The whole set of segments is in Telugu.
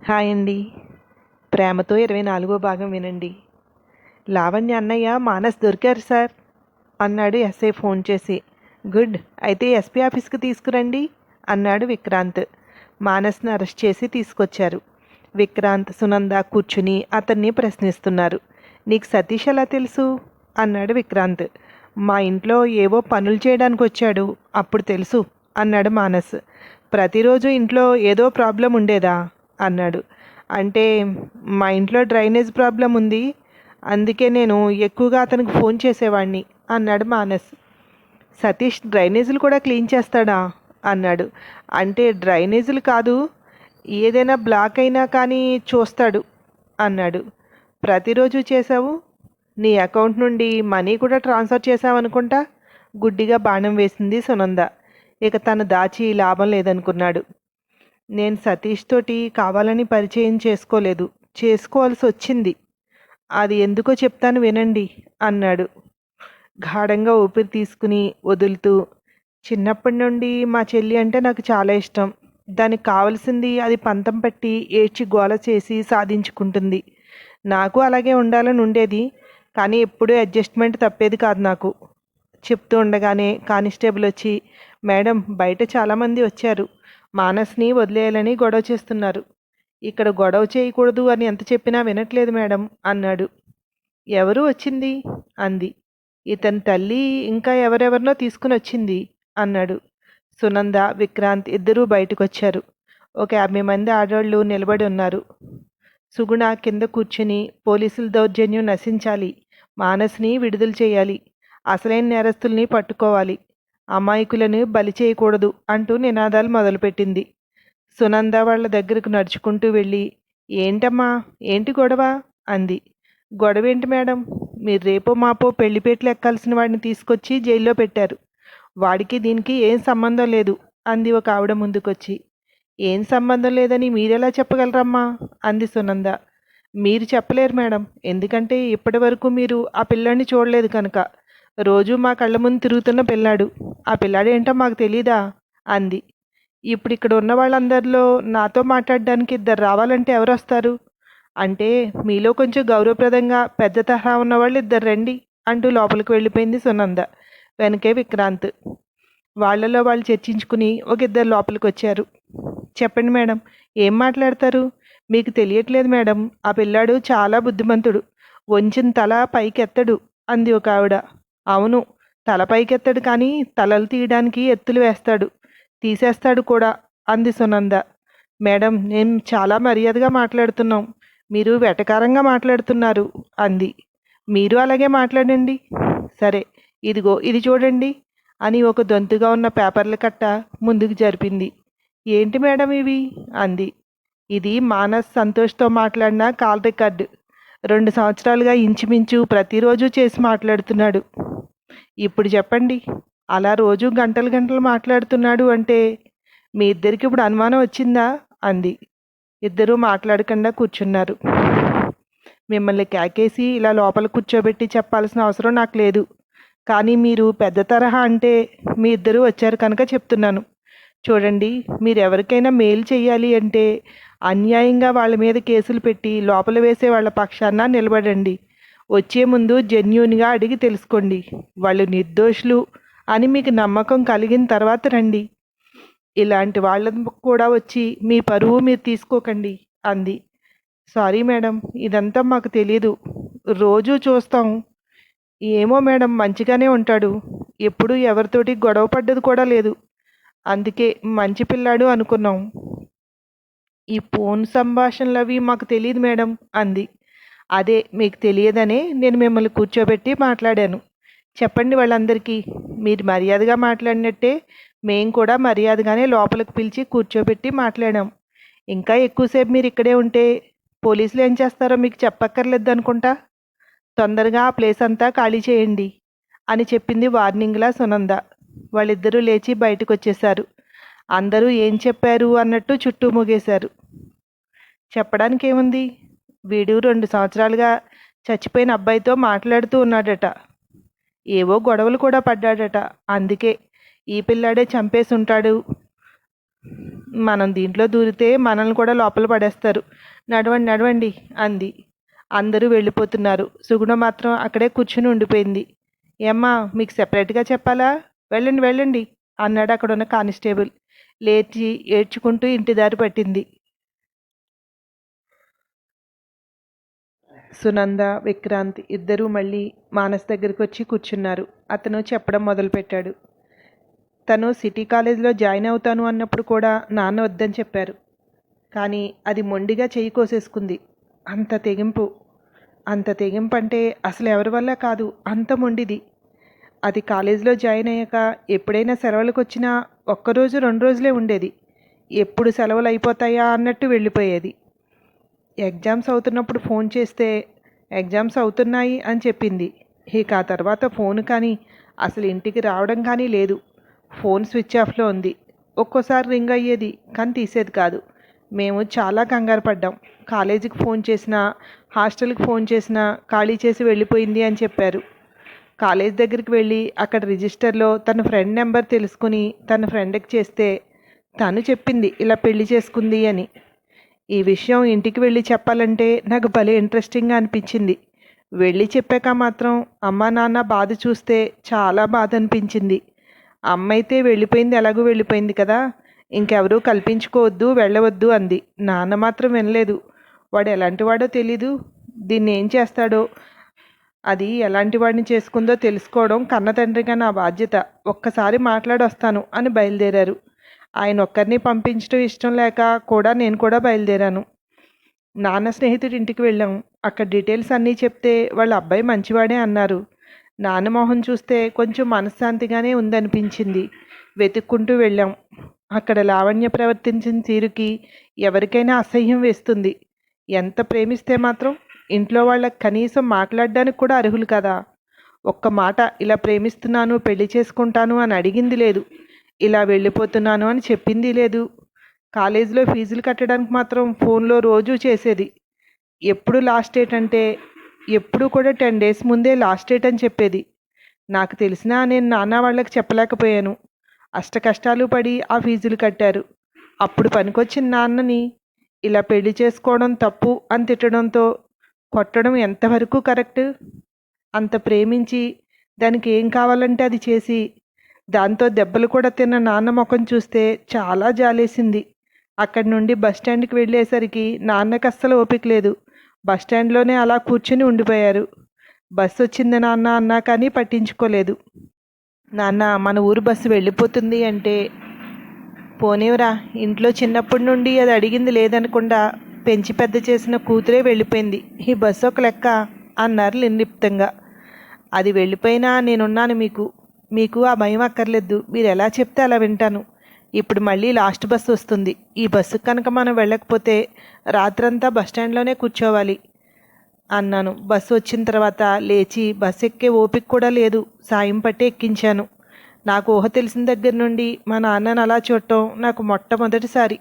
హాయ్ అండి. ప్రేమతో 24వ భాగం వినండి. లావణ్య అన్నయ్య మానస్ దొరికారు సార్ అన్నాడు ఎస్ఐ ఫోన్ చేసి. గుడ్, అయితే ఎస్పీ ఆఫీస్కి తీసుకురండి అన్నాడు విక్రాంత్. మానస్ని అరెస్ట్ చేసి తీసుకొచ్చారు. విక్రాంత్, సునంద కూర్చుని అతన్ని ప్రశ్నిస్తున్నారు. నీకు సతీష్ ఎలా తెలుసు అన్నాడు విక్రాంత్. మా ఇంట్లో ఏవో పనులు చేయడానికి వచ్చాడు, అప్పుడు తెలుసు అన్నాడు మానస్. ప్రతిరోజు ఇంట్లో ఏదో ప్రాబ్లం ఉండేదా అన్నాడు. అంటే మా ఇంట్లో డ్రైనేజ్ ప్రాబ్లం ఉంది, అందుకే నేను ఎక్కువగా అతనికి ఫోన్ చేసేవాడిని అన్నాడు మానస్. సతీష్ డ్రైనేజీలు కూడా క్లీన్ చేస్తాడా అన్నాడు. అంటే డ్రైనేజీలు కాదు, ఏదైనా బ్లాక్ అయినా కానీ చూస్తాడు అన్నాడు. ప్రతిరోజు చేసావు, నీ అకౌంట్ నుండి మనీ కూడా ట్రాన్స్ఫర్ చేసావనుకుంటా గుడ్డిగా బాణం వేసింది సునంద. ఇక తను దాచి లాభం లేదనుకున్నాడు. నేను సతీష్ తోటి కావాలని పరిచయం చేసుకోలేదు, చేసుకోవాల్సి వచ్చింది. అది ఎందుకో చెప్తాను వినండి అన్నాడు గాఢంగా ఊపిరి తీసుకుని వదులుతూ. చిన్నప్పటి నుండి మా చెల్లి అంటే నాకు చాలా ఇష్టం. దానికి కావలసింది అది పంతం పట్టి ఏడ్చి గోల చేసి సాధించుకుంటుంది. నాకు అలాగే ఉండాలని ఉండేది, కానీ ఎప్పుడూ అడ్జస్ట్మెంట్ తప్పేది కాదు నాకు. చెప్తూ ఉండగానే కానిస్టేబుల్ వచ్చి, మేడం బయట చాలామంది వచ్చారు, మానస్ని వదిలేయాలని గొడవ చేస్తున్నారు. ఇక్కడ గొడవ చేయకూడదు అని ఎంత చెప్పినా వినట్లేదు మేడం అన్నాడు. ఎవరు వచ్చింది అంది. ఇతని తల్లి ఇంకా ఎవరెవరినో తీసుకుని వచ్చింది అన్నాడు. సునంద, విక్రాంత్ ఇద్దరూ బయటకు వచ్చారు. ఒక 50 మంది ఆడవాళ్ళు నిలబడి ఉన్నారు. సుగుణ కింద కూర్చుని, పోలీసుల దౌర్జన్యం నశించాలి, మానస్ని విడుదల చేయాలి, అసలైన నేరస్తుల్ని పట్టుకోవాలి, అమాయకులను బలి చేయకూడదు అంటూ నినాదాలు మొదలుపెట్టింది. సునంద వాళ్ళ దగ్గరకు నడుచుకుంటూ వెళ్ళి, ఏంటమ్మా, ఏంటి గొడవ అంది. గొడవ ఏంటి మేడం, మీరు రేపో మాపో పెళ్లిపేటలు ఎక్కాల్సిన వాడిని తీసుకొచ్చి జైల్లో పెట్టారు. వాడికి దీనికి ఏం సంబంధం లేదు అంది ఒక ఆవిడ ముందుకొచ్చి. ఏం సంబంధం లేదని మీరెలా చెప్పగలరమ్మా అంది సునంద. మీరు చెప్పలేరు మేడం, ఎందుకంటే ఇప్పటి వరకు మీరు ఆ పిల్లాడిని చూడలేదు కనుక. రోజు మా కళ్ళ ముందు తిరుగుతున్న పిల్లాడు, ఆ పిల్లాడు ఏంటో మాకు తెలీదా అంది. ఇప్పుడు ఇక్కడ ఉన్న వాళ్ళందరిలో నాతో మాట్లాడడానికి ఇద్దరు రావాలంటే ఎవరు వస్తారు? అంటే మీలో కొంచెం గౌరవప్రదంగా పెద్ద తరహా ఉన్నవాళ్ళు ఇద్దరు రండి అంటూ లోపలికి వెళ్ళిపోయింది సునంద. వెనకే విక్రాంత్. వాళ్ళలో వాళ్ళు చర్చించుకుని ఒక ఇద్దరు లోపలికి వచ్చారు. చెప్పండి మేడం, ఏం మాట్లాడతారు? మీకు తెలియట్లేదు మేడం, ఆ పిల్లాడు చాలా బుద్ధిమంతుడు, వంచిన తల పైకెత్తడు అంది ఒక ఆవిడ. అవును, తల పైకెత్తడు, కానీ తలలు తీయడానికి ఎత్తులు వేస్తాడు, తీసేస్తాడు కూడా అంది సునంద. మేడం, నేను చాలా మర్యాదగా మాట్లాడుతున్నాం, మీరు వెటకారంగా మాట్లాడుతున్నారు అంది. మీరు అలాగే మాట్లాడండి. సరే, ఇదిగో ఇది చూడండి అని ఒక దొంతుగా ఉన్న పేపర్ల కట్ట ముందుకు జరిపింది. ఏంటి మేడం ఇవి అంది. ఇది మానస్ సంతోష్తో మాట్లాడిన కాల్ రికార్డు. 2 సంవత్సరాలుగా ఇంచుమించు ప్రతిరోజు చేసి మాట్లాడుతున్నాడు. ఇప్పుడు చెప్పండి, అలా రోజు గంటలు గంటలు మాట్లాడుతున్నాడు అంటే మీ ఇద్దరికి ఇప్పుడు అనుమానం వచ్చిందా అంది. ఇద్దరూ మాట్లాడకుండా కూర్చున్నారు. మిమ్మల్ని కేకేసి ఇలా లోపల కూర్చోబెట్టి చెప్పాల్సిన అవసరం నాకు లేదు, కానీ మీరు పెద్ద తరహా అంటే మీ ఇద్దరూ వచ్చారు కనుక చెప్తున్నాను. చూడండి, మీరు ఎవరికైనా మేలు చేయాలి అంటే అన్యాయంగా వాళ్ళ మీద కేసులు పెట్టి లోపల వేసే వాళ్ళ పక్షాన నిలబడండి. వచ్చే ముందు జెన్యూన్గా అడిగి తెలుసుకోండి, వాళ్ళు నిర్దోషులు అని మీకు నమ్మకం కలిగిన తర్వాత రండి. ఇలాంటి వాళ్ళకు కూడా వచ్చి మీ పరువు మీరు తీసుకోకండి అంది. సారీ మేడం, ఇదంతా మాకు తెలీదు, రోజూ చూస్తాం. ఏమో మేడం, మంచిగానే ఉంటాడు, ఎప్పుడూ ఎవరితోటి గొడవ పడ్డది కూడా లేదు, అందుకే మంచి పిల్లాడు అనుకున్నాం. ఈ ఫోన్ సంభాషణలు అవి మాకు తెలియదు మేడం అంది. అదే మీకు తెలియదనే నేను మిమ్మల్ని కూర్చోబెట్టి మాట్లాడాను. చెప్పండి వాళ్ళందరికీ, మీరు మర్యాదగా మాట్లాడినట్టే మేం కూడా మర్యాదగానే లోపలికి పిలిచి కూర్చోబెట్టి మాట్లాడాం. ఇంకా ఎక్కువసేపు మీరు ఇక్కడే ఉంటే పోలీసులు ఏం చేస్తారో మీకు చెప్పక్కర్లేదు అనుకుంటా. తొందరగా ఆ ప్లేస్ అంతా ఖాళీ చేయండి అని చెప్పింది వార్నింగ్లా సునంద. వాళ్ళిద్దరూ లేచి బయటకు వచ్చేశారు. అందరూ ఏం చెప్పారు అన్నట్టు చుట్టూ మూగేశారు. చెప్పడానికి ఏముంది, వీడు 2 సంవత్సరాలుగా చచ్చిపోయిన అబ్బాయితో మాట్లాడుతూ ఉన్నాడట, ఏవో గొడవలు కూడా పడ్డాడట, అందుకే ఈ పిల్లాడే చంపేసి ఉంటాడు మనం దీంట్లో దూరితే మనల్ని కూడా లోపల పడేస్తారు. నడవండి నడవండి అంది. అందరూ వెళ్ళిపోతున్నారు. సుగుణ మాత్రం అక్కడే కూర్చుని ఉండిపోయింది. ఏమ్మా, మీకు సెపరేట్గా చెప్పాలా? వెళ్ళండి వెళ్ళండి అన్నాడు అక్కడున్న కానిస్టేబుల్. లేచి ఏడ్చుకుంటూ ఇంటి దారి పట్టింది. సునంద, విక్రాంత్ ఇద్దరూ మళ్ళీ మానస్ దగ్గరికి వచ్చి కూర్చున్నారు. అతను చెప్పడం మొదలుపెట్టాడు. తను సిటీ కాలేజీలో జాయిన్ అవుతాను అన్నప్పుడు కూడా నాన్న వద్దని చెప్పారు. కానీ అది మొండిగా చెయ్యి కోసేసుకుంది. అంత తెగింపు. అంత తెగింపు అంటే అసలు ఎవరి వల్ల కాదు, అంత మొండిది. అది కాలేజీలో జాయిన్ అయ్యాక ఎప్పుడైనా సెలవులకు వచ్చినా ఒక్కరోజు 2 రోజులే ఉండేది. ఎప్పుడు సెలవులు అయిపోతాయా అన్నట్టు వెళ్ళిపోయేది. ఎగ్జామ్స్ అవుతున్నప్పుడు ఫోన్ చేస్తే ఎగ్జామ్స్ అవుతున్నాయి అని చెప్పింది. ఇక ఆ తర్వాత ఫోన్ కానీ అసలు ఇంటికి రావడం కానీ లేదు. ఫోన్ స్విచ్ ఆఫ్లో ఉంది. ఒక్కోసారి రింగ్ అయ్యేది కానీ తీసేది కాదు. మేము చాలా కంగారు పడ్డాం. కాలేజీకి ఫోన్ చేసినా, హాస్టల్కి ఫోన్ చేసినా ఖాళీ చేసి వెళ్ళిపోయింది అని చెప్పారు. కాలేజ్ దగ్గరికి వెళ్ళి అక్కడ రిజిస్టర్లో తన ఫ్రెండ్ నెంబర్ తెలుసుకుని తన ఫ్రెండ్కి చేస్తే తను చెప్పింది ఇలా పెళ్లి చేసుకుంది అని. ఈ విషయం ఇంటికి వెళ్ళి చెప్పాలంటే నాకు భలే ఇంట్రెస్టింగ్గా అనిపించింది. వెళ్ళి చెప్పాక మాత్రం అమ్మ నాన్న బాధ చూస్తే చాలా బాధ అనిపించింది. అమ్మ అయితే వెళ్ళిపోయింది, ఎలాగూ వెళ్ళిపోయింది కదా, ఇంకెవరూ కల్పించుకోవద్దు, వెళ్ళవద్దు అంది. నాన్న మాత్రం వినలేదు. వాడు ఎలాంటి వాడో తెలీదు, దీన్ని ఏం చేస్తాడో, అది ఎలాంటి వాడిని చేసుకుందో తెలుసుకోవడం కన్న తండ్రిగా నా బాధ్యత. ఒక్కసారి మాట్లాడొస్తాను అని బయలుదేరారు. ఆయన ఒక్కరిని పంపించడం ఇష్టం లేక కూడా నేను కూడా బయలుదేరాను. నాన్న స్నేహితుడి ఇంటికి వెళ్ళాం. అక్కడ డీటెయిల్స్ అన్నీ చెప్తే వాళ్ళ అబ్బాయి మంచివాడే అన్నారు. నాన్న మొహం చూస్తే కొంచెం మనశ్శాంతిగానే ఉందనిపించింది. వెతుక్కుంటూ వెళ్ళాం. అక్కడ లావణ్య ప్రవర్తించిన తీరుకి ఎవరికైనా అసహ్యం వేస్తుంది. ఎంత ప్రేమిస్తే మాత్రం ఇంట్లో వాళ్ళకి కనీసం మాట్లాడడానికి కూడా అర్హులు కదా. ఒక్క మాట ఇలా ప్రేమిస్తున్నాను, పెళ్లి చేసుకుంటాను అని అడిగింది లేదు. ఇలా వెళ్ళిపోతున్నాను అని చెప్పింది లేదు. కాలేజీలో ఫీజులు కట్టడానికి మాత్రం ఫోన్లో రోజూ చేసేది. ఎప్పుడు లాస్ట్ డేట్ అంటే ఎప్పుడు కూడా 10 days ముందే లాస్ట్ డేట్ అని చెప్పేది. నాకు తెలిసినా నేను నాన్న వాళ్ళకి చెప్పలేకపోయాను. అష్ట కష్టాలు పడి ఆ ఫీజులు కట్టారు. అప్పుడు పనికొచ్చిన నాన్నని ఇలా పెళ్లి చేసుకోవడం తప్పు అని తిట్టడంతో కొట్టడం ఎంతవరకు కరెక్ట్? అంత ప్రేమించి దానికి ఏం కావాలంటే అది చేసి దాంతో దెబ్బలు కూడా తిన్న నాన్న ముఖం చూస్తే చాలా జాలేసింది. అక్కడి నుండి బస్టాండ్కి వెళ్ళేసరికి నాన్నకు అస్సలు ఓపిక లేదు. బస్టాండ్లోనే అలా కూర్చుని ఉండిపోయారు. బస్సు వచ్చింది నాన్న అన్నా కానీ పట్టించుకోలేదు. నాన్న, మన ఊరు బస్సు వెళ్ళిపోతుంది అంటే పోనేవరా, ఇంట్లో చిన్నప్పటి నుండి అది అడిగింది లేదనకుండా పెంచి పెద్ద చేసిన కూతురే వెళ్ళిపోయింది, ఈ బస్సు ఒక లెక్క అన్నారు నిర్లిప్తంగా. అది వెళ్ళిపోయినా నేనున్నాను మీకు. మీకు ఆ భయం అక్కర్లేదు. మీరు ఎలా చెప్తే అలా వింటాను. ఇప్పుడు మళ్ళీ లాస్ట్ బస్సు వస్తుంది. ఈ బస్సుకు కనుక మనం వెళ్ళకపోతే రాత్రంతా బస్టాండ్లోనే కూర్చోవాలి అన్నాను. బస్సు వచ్చిన తర్వాత లేచి బస్సు ఎక్కే ఓపిక కూడా లేదు. సాయం పట్టి ఎక్కించాను. నాకు ఊహ తెలిసిన దగ్గర నుండి మా నాన్నను అలా చూడటం నాకు మొట్టమొదటిసారి.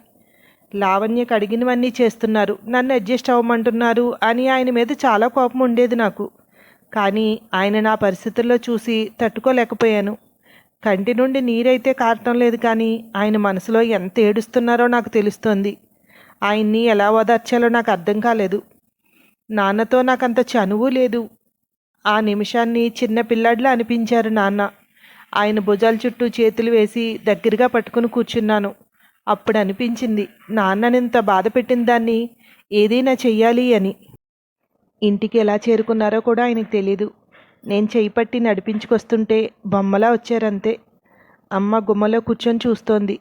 లావణ్యకు అడిగినవన్నీ చేస్తున్నారు, నన్ను అడ్జస్ట్ అవ్వమంటున్నారు అని ఆయన మీద చాలా కోపం ఉండేది నాకు. కానీ ఆయన నా పరిస్థితుల్లో చూసి తట్టుకోలేకపోయాను. కంటి నుండి నీరైతే కారటం లేదు, కానీ ఆయన మనసులో ఎంత ఏడుస్తున్నారో నాకు తెలుస్తోంది. ఆయన్ని ఎలా ఓదార్చాలో నాకు అర్థం కాలేదు. నాన్నతో నాకంత చనువు లేదు. ఆ నిమిషాన్ని చిన్న పిల్లాడిలా అనిపించారు నాన్న. ఆయన భుజాల చుట్టూ చేతులు వేసి దగ్గరగా పట్టుకుని కూర్చున్నాను. అప్పుడు అనిపించింది నాన్ననింత బాధ పెట్టిన దాన్ని ఏదైనా చెయ్యాలి అని. ఇంటికి ఎలా చేరుకున్నారో కూడా ఆయనకు తెలీదు. నేను చెయ్యి పట్టి నడిపించుకొస్తుంటే బొమ్మలా వచ్చారంతే. అమ్మ గుమ్మలో కూర్చొని చూస్తోంది.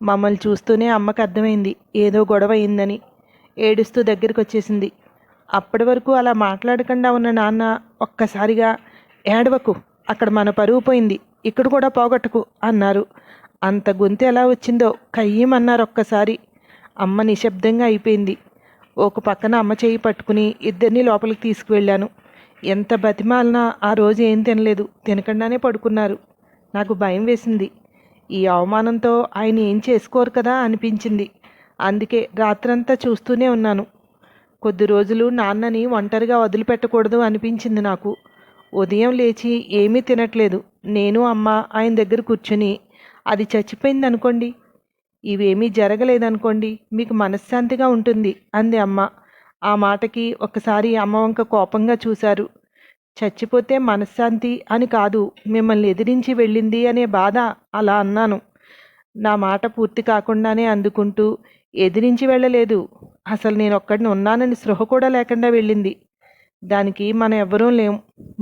మమ్మల్ని చూస్తూనే అమ్మకు అర్థమైంది ఏదో గొడవ అయిందని. ఏడుస్తూ దగ్గరికి వచ్చేసింది. అప్పటి వరకు అలా మాట్లాడకుండా ఉన్న నాన్న ఒక్కసారిగా ఏడవకు, అక్కడ మన పరువు పోయింది, ఇక్కడ కూడా పోగొట్టుకు అన్నారు. అంత గొంతు ఎలా వచ్చిందో కయ్యమన్నారు ఒక్కసారి. అమ్మ నిశ్శబ్దంగా అయిపోయింది. ఒక పక్కన అమ్మ చేయి పట్టుకుని ఇద్దరిని లోపలికి తీసుకువెళ్ళాను. ఎంత బతిమాలినా ఆ రోజు ఏం తినలేదు, తినకుండానే పడుకున్నారు. నాకు భయం వేసింది. ఈ అవమానంతో ఆయన ఏం చేసుకోరు కదా అనిపించింది. అందుకే రాత్రంతా చూస్తూనే ఉన్నాను. కొద్ది రోజులు నాన్నని ఒంటరిగా వదిలిపెట్టకూడదు అనిపించింది నాకు. ఉదయం లేచి ఏమీ తినట్లేదు. నేను అమ్మ ఆయన దగ్గర కూర్చుని అది చచ్చిపోయింది అనుకోండి, ఇవేమీ జరగలేదనుకోండి, మీకు మనశ్శాంతిగా ఉంటుంది అంది అమ్మ. ఆ మాటకి ఒక్కసారి అమ్మ వంక కోపంగా చూశారు. చచ్చిపోతే మనశ్శాంతి అని కాదు, మిమ్మల్ని ఎదిరించి వెళ్ళింది అనే బాధ అలా అన్నాను. నా మాట పూర్తి కాకుండానే అందుకుంటూ, ఎదిరించి వెళ్ళలేదు, అసలు నేను ఒక్కడిని ఉన్నానని స్పృహ కూడా లేకుండా వెళ్ళింది. దానికి మనం ఎవ్వరూ లేం.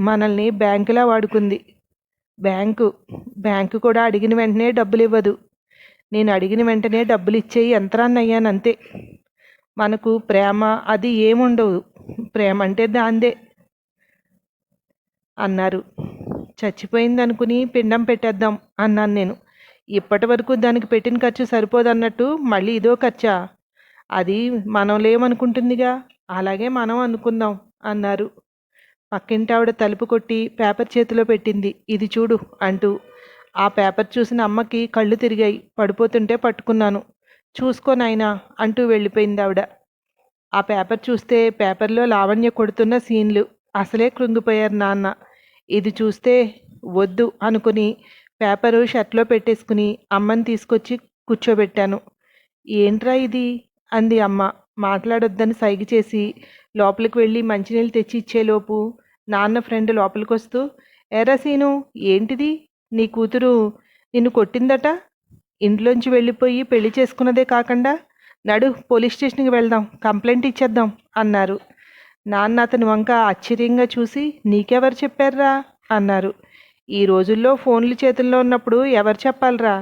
మనల్ని బ్యాంకులా వాడుకుంది. బ్యాంకు బ్యాంకు కూడా అడిగిన వెంటనే డబ్బులు ఇవ్వదు. నేను అడిగిన వెంటనే డబ్బులు ఇచ్చే యంత్రాన్ని అయ్యానంతే. మనకు ప్రేమ అది ఏముండవు. ప్రేమ అంటే దాందే అన్నారు. చచ్చిపోయిందనుకుని పిండం పెట్టేద్దాం అన్నాను నేను. ఇప్పటి వరకు దానికి పెట్టిన ఖర్చు సరిపోదన్నట్టు మళ్ళీ ఇదో ఖర్చా? అది మనం లేమనుకుంటుందిగా, అలాగే మనం అనుకుందాం అన్నారు. పక్కింటి ఆవిడ తలుపు కొట్టి పేపర్ చేతిలో పెట్టింది. ఇది చూడు అంటూ. ఆ పేపర్ చూసిన అమ్మకి కళ్ళు తిరిగాయి. పడిపోతుంటే పట్టుకున్నాను. చూసుకోనాయనా అంటూ వెళ్ళిపోయింది ఆవిడ. ఆ పేపర్ చూస్తే పేపర్లో లావణ్య కొడుతున్న సీన్లు. అసలే కృంగిపోయారు నాన్న. ఇది చూస్తే వద్దు అనుకుని పేపరు షర్ట్లో పెట్టేసుకుని అమ్మని తీసుకొచ్చి కూర్చోబెట్టాను. ఏంట్రా ఇది అంది అమ్మ. మాట్లాడొద్దని సైగ చేసి లోపలికి వెళ్ళి మంచినీళ్ళు తెచ్చి ఇచ్చేలోపు నాన్న ఫ్రెండ్ లోపలికొస్తూ, ఎరా సీను, ఏంటిది? నీ కూతురు నిన్ను కొట్టిందట. ఇంట్లోంచి వెళ్ళిపోయి పెళ్లి చేసుకున్నదే కాకుండా నడు పోలీస్ స్టేషన్కి వెళ్దాం, కంప్లైంట్ ఇచ్చేద్దాం అన్నారు. నాన్న అతని వంక ఆశ్చర్యంగా చూసి, నీకెవరు చెప్పారా అన్నారు. ఈ రోజుల్లో ఫోన్లు చేతుల్లో ఉన్నప్పుడు ఎవరు చెప్పాలరా?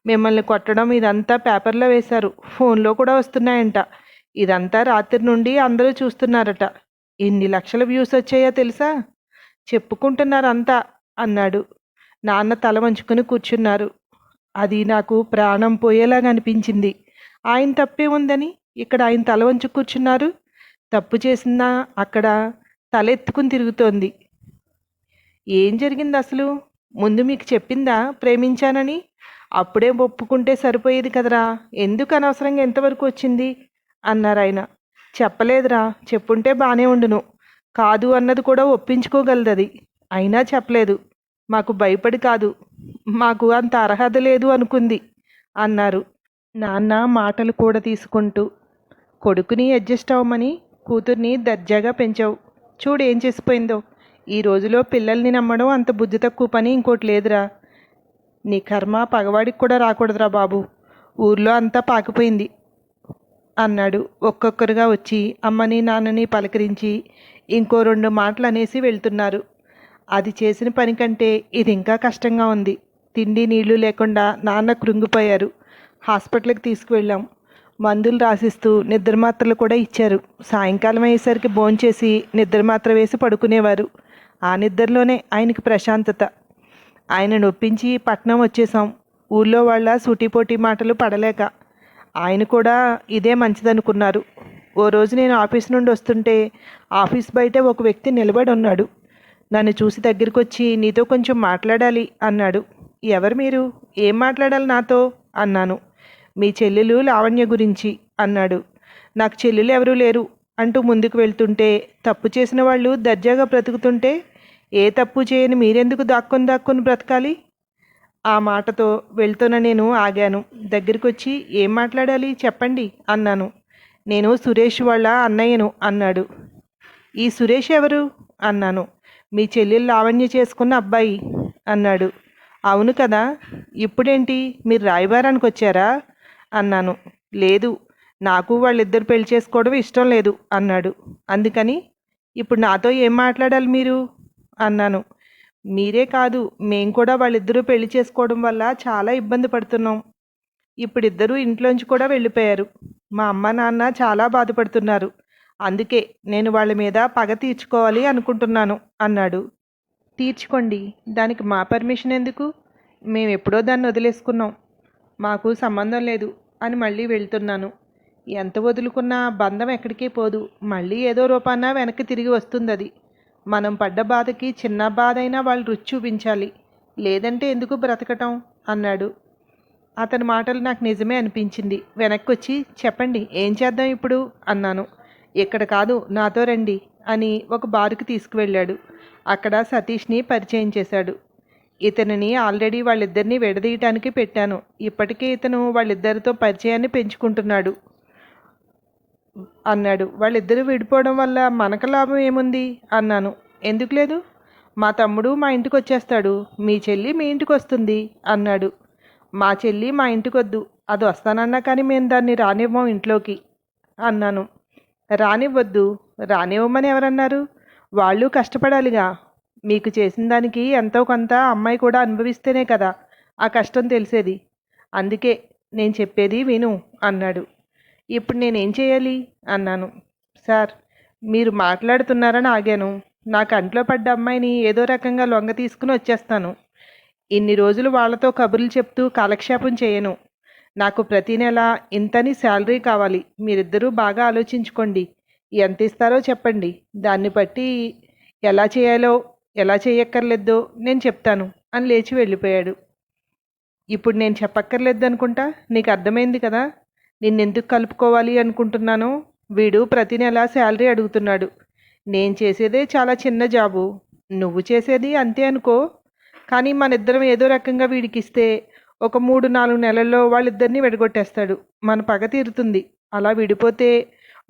మిమ్మల్ని కొట్టడం ఇదంతా పేపర్లో వేశారు, ఫోన్లో కూడా వస్తున్నాయంట. ఇదంతా రాత్రి నుండి అందరూ చూస్తున్నారట. ఎన్ని లక్షల వ్యూస్ వచ్చాయో తెలుసా? చెప్పుకుంటున్నారు అంతా అన్నాడు. నాన్న తల వంచుకొని కూర్చున్నారు. అది నాకు ప్రాణం పోయేలాగా అనిపించింది. ఆయన తప్పే ఉందని ఇక్కడ ఆయన తల వంచు కూర్చున్నారు. తప్పు చేసినా అక్కడ తల ఎత్తుకుని తిరుగుతోంది. ఏం జరిగింది అసలు? ముందు మీకు చెప్పిందా ప్రేమించానని? అప్పుడే ఒప్పుకుంటే సరిపోయేది కదరా, ఎందుకు అనవసరంగా ఎంతవరకు వచ్చింది అన్నారు ఆయన. చెప్పలేదురా, చెప్పుంటే బాగానే ఉండును. కాదు అన్నది కూడా ఒప్పించుకోగలదది. అయినా చెప్పలేదు. మాకు భయపడి కాదు, మాకు అంత అర్హత లేదు అనుకుంది అన్నారు. నాన్న మాటలు కూడా తీసుకుంటూ, కొడుకుని అడ్జస్ట్ అవ్వమని కూతుర్ని దర్జాగా పెంచావు. చూడు ఏం చేసిపోయిందో. ఈ రోజులో పిల్లల్ని నమ్మడం అంత బుద్ధి తక్కువ పని ఇంకోటి లేదురా. నీ కర్మ పగవాడికి కూడా రాకూడదురా బాబు. ఊర్లో అంతా పాకిపోయింది అన్నాడు. ఒక్కొక్కరుగా వచ్చి అమ్మని నాన్నని పలకరించి ఇంకో 2 మాటలు అనేసి వెళ్తున్నారు. అది చేసిన పని కంటే ఇది ఇంకా కష్టంగా ఉంది. తిండి నీళ్లు లేకుండా నాన్న కృంగిపోయారు. హాస్పిటల్కి తీసుకువెళ్ళాం. మందులు రాసిస్తూ నిద్ర మాత్రలు కూడా ఇచ్చారు. సాయంకాలం అయ్యేసరికి భోంచేసి నిద్ర మాత్ర వేసి పడుకునేవారు. ఆ నిద్రలోనే ఆయనకి ప్రశాంతత. ఆయన నొప్పించి పట్నం వచ్చేసాం. ఊళ్ళో వాళ్ళ సూటిపోటీ మాటలు పడలేక ఆయన కూడా ఇదే మంచిదనుకున్నారు. ఓ రోజు నేను ఆఫీస్ నుండి వస్తుంటే ఆఫీస్ బయట ఒక వ్యక్తి నిలబడి ఉన్నాడు. నన్ను చూసి దగ్గరికి వచ్చి, నీతో కొంచెం మాట్లాడాలి అన్నాడు. ఎవరు మీరు? ఏం మాట్లాడాలి నాతో అన్నాను. మీ చెల్లెలు లావణ్య గురించి అన్నాడు. నాకు చెల్లెలు ఎవరూ లేరు అంటూ ముందుకు వెళ్తుంటే, తప్పు చేసిన వాళ్ళు దర్జాగా బ్రతుకుతుంటే ఏ తప్పు చేయని మీరెందుకు దాక్కుని బ్రతకాలి? ఆ మాటతో వెళ్తున్న నేను ఆగాను. దగ్గరికి వచ్చి, ఏం మాట్లాడాలి చెప్పండి అన్నాను. నేను సురేష్ వాళ్ళ అన్నయ్యను అన్నాడు. ఈ సురేష్ ఎవరు అన్నాను. మీ చెల్లెలు లావణ్య చేసుకున్న అబ్బాయి అన్నాడు. అవును కదా, ఇప్పుడేంటి మీరు రాయబారానికి వచ్చారా అన్నాను. లేదు, నాకు వాళ్ళిద్దరు పెళ్లి చేసుకోవడం ఇష్టం లేదు అన్నాడు. అందుకని ఇప్పుడు నాతో ఏం మాట్లాడాలి మీరు అన్నాను. మీరే కాదు, మేం కూడా వాళ్ళిద్దరూ పెళ్లి చేసుకోవడం వల్ల చాలా ఇబ్బంది పడుతున్నాం. ఇప్పుడిద్దరూ ఇంట్లోంచి కూడా వెళ్ళిపోయారు. మా అమ్మ నాన్న చాలా బాధపడుతున్నారు. అందుకే నేను వాళ్ళ మీద పగ తీర్చుకోవాలి అనుకుంటున్నాను అన్నాడు. తీర్చుకోండి, దానికి మా పర్మిషన్ ఎందుకు? మేము ఎప్పుడో దాన్ని వదిలేసుకున్నాం, మాకు సంబంధం లేదు అని మళ్ళీ వెళ్తున్నాను. ఎంత వదులుకున్నా బంధం ఎక్కడికి పోదు. మళ్ళీ ఏదో రూపాన వెనక్కి తిరిగి వస్తుంది అది. మనం పడ్డ బాధకి చిన్న బాధ అయినా వాళ్ళు రుచి చూపించాలి, లేదంటే ఎందుకు బ్రతకటం అన్నాడు. అతని మాటలు నాకు నిజమే అనిపించింది. వెనక్కి వచ్చి, చెప్పండి ఏం చేద్దాం ఇప్పుడు అన్నాను. ఇక్కడ కాదు, నాతో రండి అని ఒక బారుకి తీసుకువెళ్ళాడు. అక్కడ సతీష్ని పరిచయం చేశాడు. ఇతనిని ఆల్రెడీ వాళ్ళిద్దరినీ విడదీయటానికి పెట్టాను. ఇప్పటికే ఇతను వాళ్ళిద్దరితో పరిచయాన్ని పెంచుకుంటున్నాడు అన్నాడు. వాళ్ళిద్దరూ విడిపోవడం వల్ల మనకు లాభం ఏముంది అన్నాను. ఎందుకు లేదు? మా తమ్ముడు మా ఇంటికి వచ్చేస్తాడు, మీ చెల్లి మీ ఇంటికి వస్తుంది అన్నాడు. మా చెల్లి మా ఇంటికి వద్దు, అది వస్తానన్నా కానీ మేము దాన్ని రానివ్వం ఇంట్లోకి అన్నాను. రానివ్వద్దు, రానివ్వమని ఎవరన్నారు? వాళ్ళు కష్టపడాలిగా. మీకు చేసిన దానికి ఎంతో కొంత అమ్మాయి కూడా అనుభవిస్తేనే కదా ఆ కష్టం తెలిసేది. అందుకే నేను చెప్పేది విను అన్నాడు. ఇప్పుడు నేనేం చేయాలి అన్నాను. సార్, మీరు మాట్లాడుతున్నారని ఆగాను. నా కంట్లో పడ్డ అమ్మాయిని ఏదో రకంగా లొంగ తీసుకుని వచ్చేస్తాను. ఇన్ని రోజులు వాళ్ళతో కబుర్లు చెప్తూ కాలక్షేపం చేయను. నాకు ప్రతి నెల ఇంతని శాలరీ కావాలి. మీరిద్దరూ బాగా ఆలోచించుకోండి. ఎంత ఇస్తారో చెప్పండి. దాన్ని బట్టి ఎలా చేయాలో ఎలా చేయక్కర్లేదో నేను చెప్తాను అని లేచి వెళ్ళిపోయాడు. ఇప్పుడు నేను చెప్పక్కర్లేదు అనుకుంటా. నీకు అర్థమైంది కదా నిన్నెందుకు కలుపుకోవాలి అనుకుంటున్నాను. వీడు ప్రతి నెల శాలరీ అడుగుతున్నాడు. నేను చేసేదే చాలా చిన్న జాబు, నువ్వు చేసేది అంతే అనుకో. కానీ మన ఇద్దరం ఏదో రకంగా వీడికి ఇస్తే ఒక 3-4 నెలల్లో వాళ్ళిద్దరినీ విడగొట్టేస్తాడు. మన పగ తీరుతుంది. అలా విడిపోతే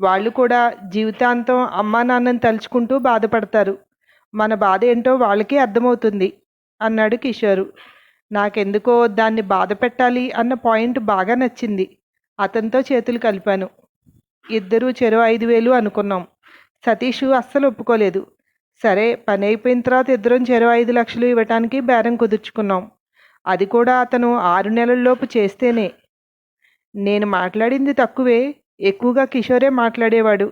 వాళ్ళు కూడా జీవితాంతం అమ్మా నాన్నని తలుచుకుంటూ బాధపడతారు. మన బాధ ఏంటో వాళ్ళకే అర్థమవుతుంది అన్నాడు కిషోరు. నాకెందుకో దాన్ని బాధ పెట్టాలి అన్న పాయింట్ బాగా నచ్చింది. అతనితో చేతులు కలిపాను. ఇద్దరూ చెరో 5,000 అనుకున్నాం. సతీష్ అస్సలు ఒప్పుకోలేదు. సరే, పని అయిపోయిన తర్వాత ఇద్దరం చెరో 5 లక్షలు ఇవ్వటానికి బేరం కుదుర్చుకున్నాం. అది కూడా అతను 6 నెలల్లోపు చేస్తేనే. నేను మాట్లాడింది తక్కువే, ఎక్కువగా కిషోరే మాట్లాడేవాడు.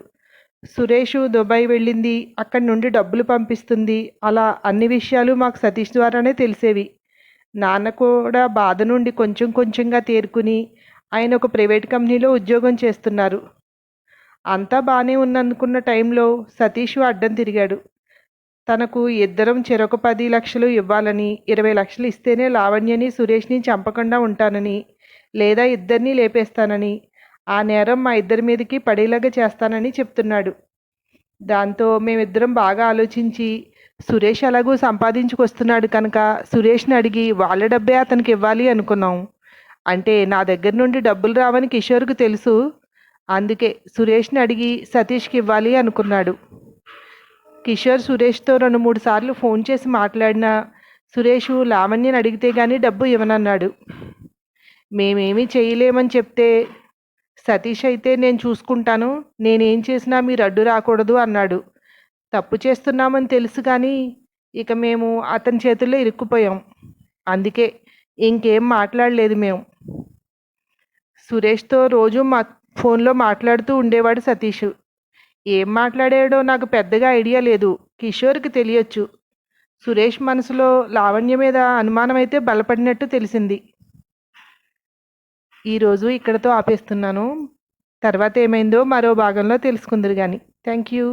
సురేష్ దుబాయ్ వెళ్ళింది, అక్కడి నుండి డబ్బులు పంపిస్తుంది, అలా అన్ని విషయాలు మాకు సతీష్ ద్వారానే తెలిసేవి. నాన్న కూడా బాధ నుండి కొంచెం కొంచెంగా తేరుకుని ఆయన ఒక ప్రైవేట్ కంపెనీలో ఉద్యోగం చేస్తున్నారు. అంతా బాగానే ఉన్నందుకున్న టైంలో సతీష్ అడ్డం తిరిగాడు. తనకు ఇద్దరం చెరొక 10 లక్షలు ఇవ్వాలని, 20 లక్షలు ఇస్తేనే లావణ్యని సురేష్ని చంపకుండా ఉంటానని, లేదా ఇద్దరినీ లేపేస్తానని, ఆ నేరం మా ఇద్దరి మీదకి పడేలాగా చేస్తానని చెప్తున్నాడు. దాంతో మేమిద్దరం బాగా ఆలోచించి సురేష్ ఎలాగూ సంపాదించుకొస్తున్నాడు కనుక సురేష్ని అడిగి వాళ్ళ డబ్బే అతనికి ఇవ్వాలి అనుకున్నాం. అంటే నా దగ్గర నుండి డబ్బులు రావని కిషోర్కు తెలుసు. అందుకే సురేష్ని అడిగి సతీష్కి ఇవ్వాలి అనుకున్నాడు. కిషోర్ సురేష్తో 2-3 సార్లు ఫోన్ చేసి మాట్లాడినా సురేష్ లావణ్యని అడిగితే కానీ డబ్బు ఇవ్వనన్నాడు. మేమేమీ చేయలేమని చెప్తే సతీష్ అయితే నేను చూసుకుంటాను, నేనేం చేసినా మీరు అడ్డు రాకూడదు అన్నాడు. తప్పు చేస్తున్నామని తెలుసు కానీ ఇక మేము అతని చేతుల్లో ఇరుక్కుపోయాం. అందుకే ఇంకేం మాట్లాడలేదు మేము. సురేష్తో రోజు మా ఫోన్లో మాట్లాడుతూ ఉండేవాడు సతీష్. ఏం మాట్లాడాడో నాకు పెద్దగా ఐడియా లేదు, కిషోర్కి తెలియచ్చు. సురేష్ మనసులో లావణ్య మీద అనుమానం అయితే బలపడినట్టు తెలిసింది. ఈరోజు ఇక్కడతో ఆపేస్తున్నాను. తర్వాత ఏమైందో మరో భాగంలో తెలుసుకుందరు కానీ. Thank you.